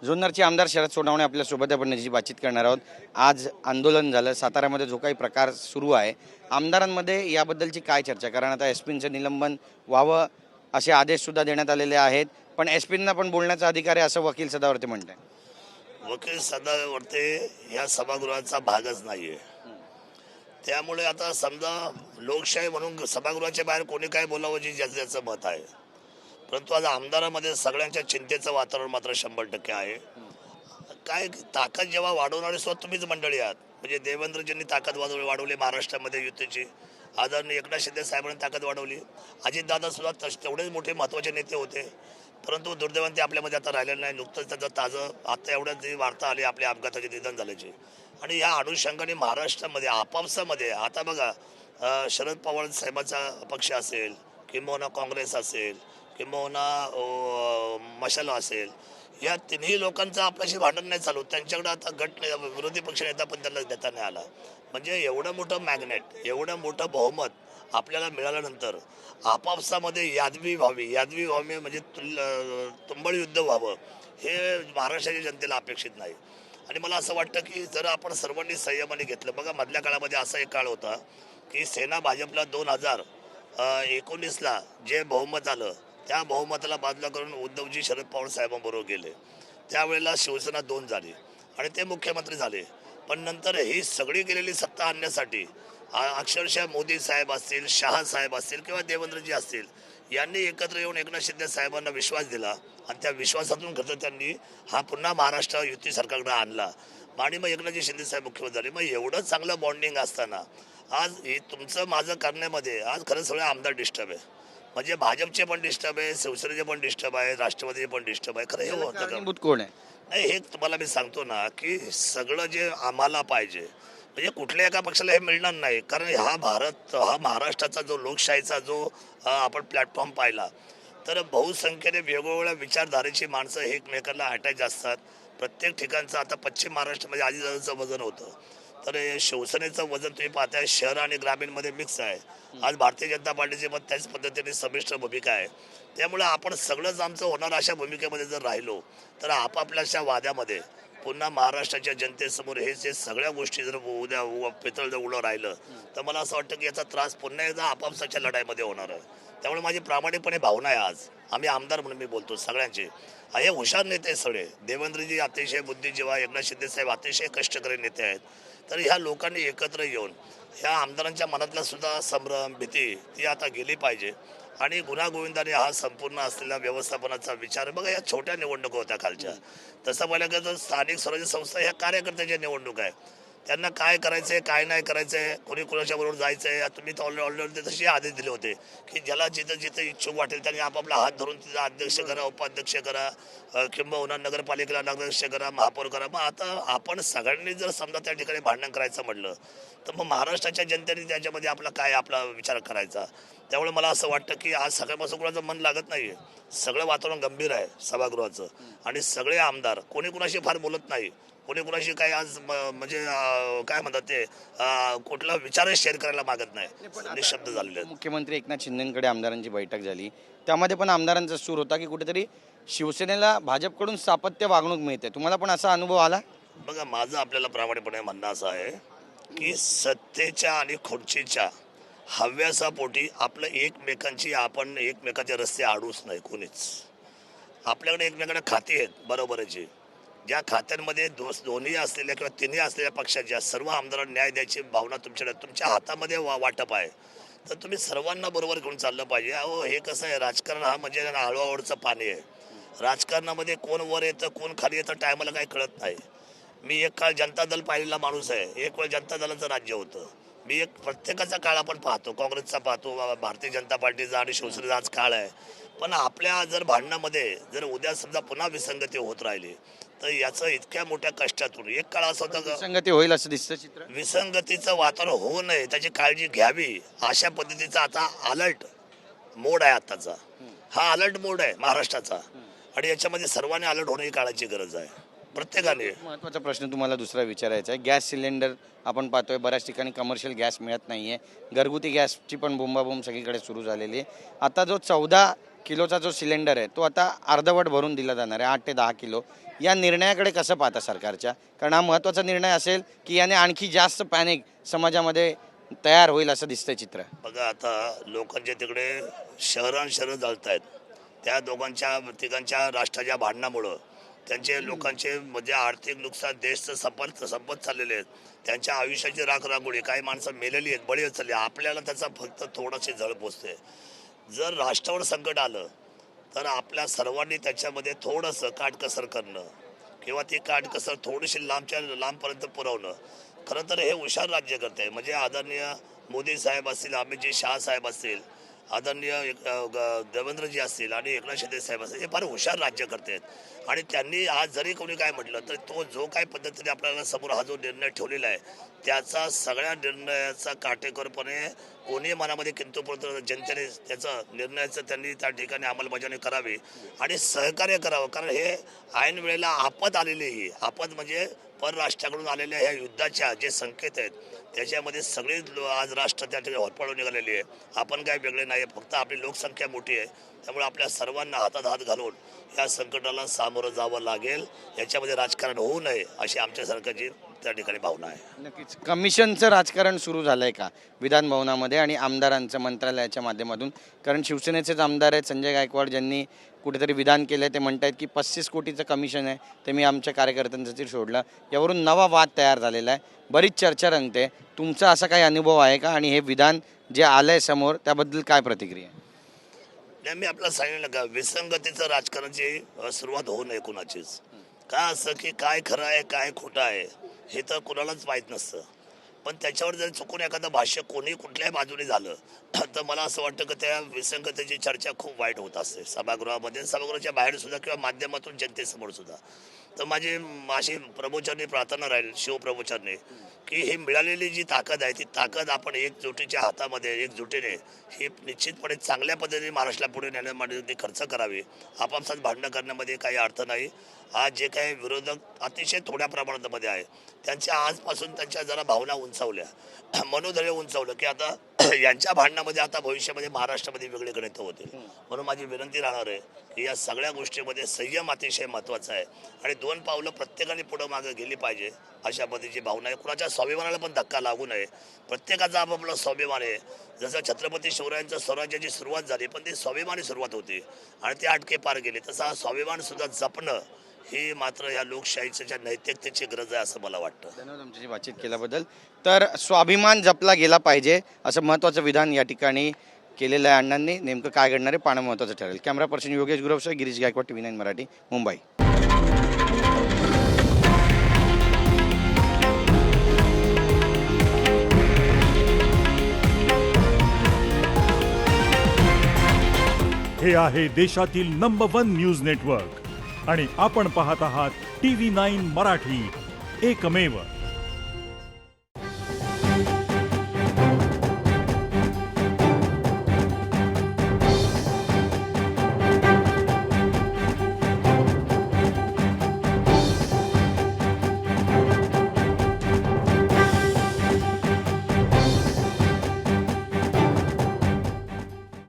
जुन्नरचे आमदार शरद सोनवणे आपल्यासोबत आपण याची बातचीत करणार आहोत। आज आंदोलन झालं, साताऱ्यामध्ये जो काही प्रकार सुरू आहे, आमदारांमध्ये याबद्दलची काय चर्चा? कारण आता एसपींचं निलंबन व्हावं असे आदेशसुद्धा देण्यात आलेले आहेत, पण एसपींना पण बोलण्याचा अधिकार आहे असं वकील सदावर्ते म्हणतात। वकील सदावर्ते या सभागृहाचा भागच नाहीये, त्यामुळे आता समजा लोकशाही म्हणून सभागृहाच्या बाहेर कोणी काय बोलावं जे ज्याचं ज्याचं मत आहे, परंतु आज आमदारामध्ये सगळ्यांच्या चिंतेचं वातावरण मात्र 100% आहे। काय ताकद जेव्हा वाढवणारे स्वतः तुम्हीच मंडळी आहात, म्हणजे देवेंद्रजींनी ताकद वाढवली महाराष्ट्रामध्ये युतीची, आदरणीय एकनाथ शिंदे साहेबांनी ताकद वाढवली, अजितदादा सुद्धा तेवढेच मोठे महत्त्वाचे नेते होते, परंतु दुर्दैवाने ते आपल्यामध्ये आता राहिलेलं नाही। नुकतंच त्याचं ताजं आता एवढ्यात जी वार्ता आली आपल्या अपघाताचे निधन झाल्याची, आणि या अनुषंगाने महाराष्ट्रामध्ये आपापसामध्ये आता बघा, शरद पवार साहेबांचा पक्ष असेल, किंबहुना काँग्रेस असेल, किंबहुना मशाल असेल, या तिन्ही लोकांचं आपल्याशी भांडण नाही चालू, त्यांच्याकडे आता विरोधी पक्ष नेता पण त्यांना देता नाही आला। म्हणजे एवढं मोठं मॅग्नेट, एवढं मोठं बहुमत आपल्याला मिळाल्यानंतर आपापसामध्ये यादवी व्हावी म्हणजे तुंबळ युद्ध व्हावं हे महाराष्ट्राच्या जनतेला अपेक्षित नाही। आणि मला असं वाटतं की जर आपण सर्वांनी संयमाने घेतलं, बघा मधल्या काळामध्ये असा एक काळ होता की सेना भाजपला 2019ला जे बहुमत आलं त्या बहुमताला बाजूला करून उद्धवजी शरद पवार साहेबांबरोबर गेले, त्यावेळेला शिवसेना 2 झाली आणि ते मुख्यमंत्री झाले। पण नंतर ही सगळी गेलेली सत्ता आणण्यासाठी अक्षरशः मोदी साहेब असतील, शहा साहेब असतील किंवा देवेंद्रजी असतील, यांनी एकत्र येऊन एकनाथ शिंदे साहेबांना विश्वास दिला आणि त्या विश्वासातून खरं त्यांनी हा पुन्हा महाराष्ट्र युती सरकारकडे आणला आणि मग एकनाथजी शिंदे साहेब मुख्यमंत्री झाले। मग एवढं चांगलं बॉन्डिंग असताना आज हे तुमचं माझं करण्यामध्ये आज खरं सगळे आमदार डिस्टर्ब आहे, म्हणजे भाजपचे पण डिस्टर्ब आहे, शिवसेनेचे पण डिस्टर्ब आहे, राष्ट्रवादीचे पण डिस्टर्ब आहे। खरं हे होतं कारणीभूत कोण आहे? नाही, हे तुम्हाला मी सांगतो ना की सगळं जे आम्हाला पाहिजे म्हणजे कुठल्या एका पक्षाला हे मिळणार नाही, कारण हा महाराष्ट्राचा जो लोकशाहीचा जो आपण प्लॅटफॉर्म पाहिला तर बहुसंख्येने वेगवेगळ्या विचारधारेची माणसं हे एकमेकांना अटॅच असतात। प्रत्येक ठिकाणचं आता पश्चिम महाराष्ट्रामध्ये आजीदादाचं वजन होतं, तर शिवसेनेचं वजन तुम्ही पाहताय शहर आणि ग्रामीणमध्ये मिक्स आहे। आज भारतीय जनता पार्टीची मग त्याच पद्धतीने संमिश्र भूमिका आहे, त्यामुळे आपण सगळंच आमचं होणार अशा भूमिकेमध्ये जर राहिलो तर आपापल्याच्या वाद्यामध्ये पुन्हा महाराष्ट्राच्या जनतेसमोर हे जे सगळ्या गोष्टी जर उद्या पितळ जर उडं राहिलं तर मला असं वाटतं की याचा त्रास पुन्हा एकदा आपापसाच्या लढाईमध्ये होणार आहे। त्यामुळे माझी प्रामाणिकपणे भावना आहे, आज आम्ही आमदार म्हणून मी बोलतो सगळ्यांचे, हे हुशार नेते सगळे, देवेंद्रजी अतिशय बुद्धिजीवा, एकनाथ शिंदे साहेब अतिशय कष्टकरी नेते आहेत, तर ह्या लोकांनी एकत्र येऊन ह्या आमदारांच्या मनातला सुद्धा संभ्रम भीती ती आता गेली पाहिजे आणि गुण्यागोविंदाने हा संपूर्ण असलेला व्यवस्थापनाचा विचार, बघा या छोट्या निवडणुका होत्या खालच्या, तसं पाहिलं की जो स्थानिक स्वराज्य संस्था ह्या कार्यकर्त्याच्या निवडणूक आहे, त्यांना काय करायचंय काय नाही करायचंय, कोणी कोणाच्या बरोबर जायचंय, तुम्ही तर ऑलरेडी तसे आदेश दिले होते की ज्याला जिथं जिथं इच्छुक वाटेल त्यांनी आपापला हात धरून तिथं अध्यक्ष करा, उपाध्यक्ष करा, किंबहुना नगरपालिकेला नगराध्यक्ष करा, महापौर करा। मग आता आपण सगळ्यांनी जर समजा त्या ठिकाणी भांडण करायचं म्हटलं तर मग महाराष्ट्राच्या जनतेने त्याच्यामध्ये आपला विचार करायचा। त्यामुळे मला असं वाटतं की आज सगळ्यापासून कोणाचं मन लागत नाही आहे, सगळं वातावरण गंभीर आहे सभागृहाचं आणि सगळे आमदार कोणी कुणाशी फार बोलत नाही, कोणी कुणाशी काही आज म्हणजे काय म्हणतात ते कुठला विचारच शेअर करायला मागत नाही, निशब्द झालेले आहेत। मुख्यमंत्री एकनाथ शिंदेकडे आमदारांची बैठक झाली, त्यामध्ये पण आमदारांचा सूर होता की कुठेतरी शिवसेनेला भाजपकडून सापत्य वागणूक मिळते, तुम्हाला पण असा अनुभव आला? बघा माझं आपल्याला प्रामाणिकपणे म्हणणं असं आहे की सत्तेच्या आणि खुर्चीच्या हव्यासापोटी आपण एकमेकाचे रस्ते आडूच नाही कोणीच। आपल्याकडे एकमेकांना खाती आहेत बरोबरची, ज्या खात्यांमध्ये दोन्ही असलेल्या किंवा तिन्ही असलेल्या पक्षाच्या सर्व आमदारांना न्याय द्यायची भावना तुमच्या हातामध्ये वाटप आहे, तर तुम्ही सर्वांना बरोबर घेऊन चाललं पाहिजे। अहो हे कसं आहे, राजकारण हा म्हणजे हळूहळूचं पाणी आहे, राजकारणामध्ये कोण वर येतं कोण खाली येतं टायमाला काही कळत नाही। मी एक काळ जनता दल पाहिलेला माणूस आहे, एक वेळ जनता दलाचं राज्य होतं, मी प्रत्येकाचा काळ आपण पाहतो, काँग्रेसचा पाहतो, भारतीय जनता पार्टीचा आणि शिवसेनेचा आज काळ आहे, पण आपल्या जर भांडणामध्ये जर उद्या समजा पुन्हा विसंगती होत राहिली तर याचं इतक्या मोठ्या कष्टातून एक काळ असं होतं विसंगती होईल असं दिसतं चित्र, विसंगतीचं वातावरण होऊ नये त्याची काळजी घ्यावी अशा पद्धतीचा आता अलर्ट मोड आहे आताचा, हा अलर्ट मोड आहे महाराष्ट्राचा आणि याच्यामध्ये सर्वांनी अलर्ट होणं ही काळाची गरज आहे प्रत्येकाने। महत्त्वाचा प्रश्न तुम्हाला दुसरा विचारायचा आहे, गॅस सिलेंडर आपण पाहतोय बऱ्याच ठिकाणी कमर्शियल गॅस मिळत नाहीये, घरगुती गॅसची पण बोंबाबोंब सगळीकडे सुरू झालेली आहे। आता जो 14 किलोचा जो सिलेंडर आहे तो आता अर्धवट भरून दिला जाणार आहे, 8 ते 10 किलो, या निर्णयाकडे कसं पाहता सरकारच्या? कारण हा महत्त्वाचा निर्णय असेल की याने आणखी जास्त पॅनिक समाजामध्ये तयार होईल असं दिसतंय चित्र. बघा आता लोकांचे तिकडे शहरं जळत आहेत. त्या तिघांच्या राष्ट्राच्या भांडणामुळं त्यांचे लोकांचे म्हणजे आर्थिक नुकसान देश संपत चाललेले आहेत. त्यांच्या आयुष्याची राखरांगोळी काही माणसं मेलेली आहेत, बळी चालली. आपल्याला त्याचा फक्त थोडीशी झळ पोचते. जर राष्ट्रावर संकट आलं तर आपल्या सर्वांनी त्याच्यामध्ये थोडंसं काटकसर करणं किंवा ती काटकसर थोडीशी लांबपर्यंत पुरवणं. खरं तर हे हुशार राज्यकर्ते आहे. म्हणजे आदरणीय मोदी साहेब असतील, अमितजी शहा साहेब असतील, आदरणीय देवेंद्रजी असतील आणि एकनाथ शिंदे साहेब असतील, हे फार हुशार राज्यकर्ते आहेत. आणि त्यांनी आज जरी कोणी काय म्हटलं तर तो जो काही पद्धतीने आपल्याला समोर हा जो निर्णय ठेवलेला आहे त्याचा सगळ्या निर्णयाचा काटेकोरपणे कोणी मनामध्ये किंतु परंतु जनतेने निर्णयाचं त्यांनी त्या ठिकाणी अंमलबजावणी करावी आणि सहकार्य करावं. कारण हे ऐन वेळेला आपत आलेली ही आपत म्हणजे परराष्ट्राकडून आलेल्या ह्या युद्धाच्या जे संकेत आहेत त्याच्यामध्ये सगळे आज राष्ट्र त्या ठिकाणी होरपळून निघालेली आहे. आपण काय वेगळे नाही, फक्त आपली लोकसंख्या मोठी आहे. त्यामुळे आपल्या सर्वांना हातात हात घालून या संकटाला सामोरं जावं लागेल. याच्यामध्ये राजकारण होऊ नये अशी आमच्या सरकारची त्या ठिकाणी भावना आहे. नक्कीच कमिशनचं राजकारण सुरू झालंय का विधान भवनामध्ये आणि आमदारांचं मंत्रालयाच्या माध्यमातून? कारण शिवसेनेचेच आमदार आहेत संजय गायकवाड ज्यांनी कुठेतरी विधान केलंय. ते म्हणतात की 35 कोटीचं कमिशन आहे ते मी आमच्या कार्यकर्त्यांसाठी सोडलं. यावरून नवा वाद तयार झालेला आहे, बरीच चर्चा रंगते. तुमचा असा काही अनुभव आहे का आणि हे विधान जे आलंय समोर त्याबद्दल काय प्रतिक्रिया? नाही, मी आपल्याला सांगितलं का विसंगतीचं राजकारणाची सुरुवात होऊ नये कुणाचीच. का असं की काय खरं आहे काय खोटं आहे हे तर कुणालाच माहीत नसतं. पण त्याच्यावर जर चुकून एखादं भाष्य कोणी कुठल्याही बाजूने झालं तर मला असं वाटतं की त्या विसंगतीची चर्चा खूप वाईट होत असते सभागृहामध्ये, सभागृहाच्या बाहेर सुद्धा किंवा माध्यमातून जनतेसमोर सुद्धा. तर माझी अशी प्रभूचरणी प्रार्थना राहील शिवप्रभूचरणी की ही मिळालेली जी ताकद आहे ती ताकद आपण एकजुटीच्या हातामध्ये एकजुटीने ही निश्चितपणे चांगल्या पद्धतीने महाराष्ट्राला पुढे नेण्यामध्ये खर्च करावी. आपापसात भांडणं करण्यामध्ये काही अर्थ नाही. आज जे काही विरोधक अतिशय थोड्या प्रमाणामध्ये आहे त्यांच्या आजपासून त्यांच्या जरा भावना उंचावल्या, मनोधैर्य उंचावलं की आता यांच्या भांडणामध्ये आता भविष्यामध्ये महाराष्ट्रामध्ये वेगळे गणित होतील. म्हणून माझी विनंती राहणार आहे की या सगळ्या गोष्टीमध्ये संयम अतिशय महत्त्वाचा आहे आणि 2 पावलं प्रत्येकाने पुढं मागं गेली पाहिजे अशा पद्धतीची भावना आहे. कुणाच्या स्वाभिमानाला पण धक्का लागू नये. प्रत्येकाचा आपापला स्वाभिमान आहे. जसं छत्रपती शिवरायांच्या स्वराज्याची सुरुवात झाली पण ती स्वाभिमानी सुरुवात होती आणि ती अटके पार गेली. तसा स्वाभिमान सुद्धा जपणं ही मात्र या लोकशाहीच्या नैतिकतेची गरज आहे असं मला वाटतं. धन्यवाद आमच्याशी बातचीत केल्याबद्दल. तर स्वाभिमान जपला गेला पाहिजे असं महत्त्वाचं विधान या ठिकाणी केलेलं आहे अण्णांनी. नेमकं काय घडणार आहे पाहणं महत्त्वाचं ठरेल. कॅमेरा पर्सन योगेश गुरवसह गिरीश गायकवाड, TV9 मराठी, मुंबई. हे आहे देशातील नंबर 1 न्यूज नेटवर्क आणि आपण पाहत आहात TV9 मराठी, एकमेव.